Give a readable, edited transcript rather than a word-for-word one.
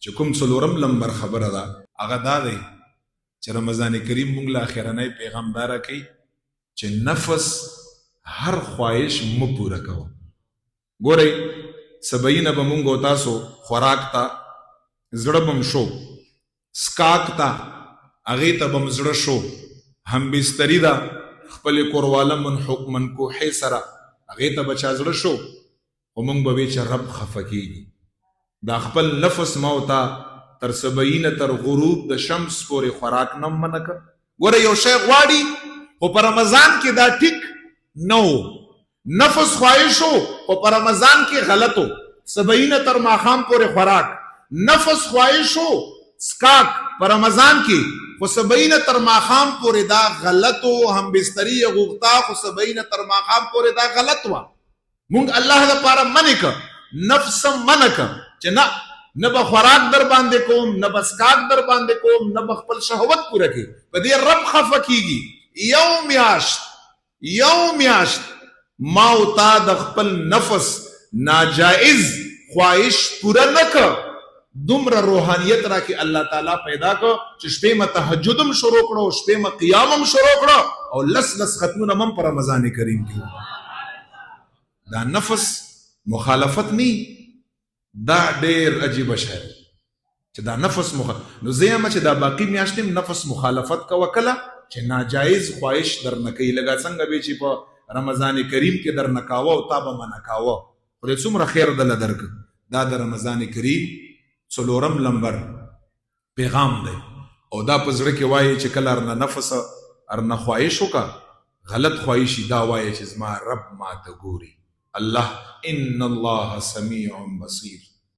چې کوم څلورم لمبر خبره ده هغه دا دی چې رمضان کریم موږ له اخرنی پیغام دا راکوي چې نفس هر خواهش مه پوره کوه. ګورئ سبعینه به موږ او تاسو خوراک ته زړه بم شو، سکاک ته هغې ته بم زړه شو، همبستري ده خپلې کورواله منکوحې سره هغې ته به چا زړه شو، خو موږ به وی چې رب خفه کېږي. دا خپل نفس ما او تا تر سبعینه تر غروب د شمس پورې خوراک نه منع کړ. ګوره یو شی غواړي خو په رمضان کې دا ټیک نه و، نفس خواهش ہو خو په رمضان کې غلط ہو، سبعینه تر ماښام پورې خوراک، نفس خواهش ہو سکاک په رمضان کې خو سبعینه تر ماښام پورې دا غلط ہو، هم بستری غوغتا خو سبعینه تر ماښام پورې دا غلط وا. مونږ الله دپاره منع کړ، نفس منع کړ چې نه به خوراک در باندې کوم، نه به سکاک در باندې کوم، نه به خپل شهوت پوره کړي. په دې رب خفه کېږي. یو میاشت ما او تا د خپل نفس ناجائز خواهش پوره نه کړ، دومره روحانیت را کې الله تعالی پیدا کړ چې شپې مه تهجد هم شروع کړو، شپې مه قیام هم شروع کړو او لس ختمونه هم په رمضان کریم کې. دا نفس مخالفت نی، دا ډیر عجیبه شی چې دا نفس نو زه یم چې دا باقي میاشتې نفس مخالفت کوه کله چې ناجایز خواهش در نه کوي. لکه څنګه به چې په رمضان کریم کې در نه کاوه او تا به منع کاوه، خدای څومره خیر دله درکړه. دا د رمضان کریم څلورم لمبر پیغام دی او دا په زړه کې وایي چې کله ارنه نفس ارنه خواهش وکړه غلط خواهشي، دا وایي چې زما رب ما ته ګوري. الله ان الله سمیع بصیر.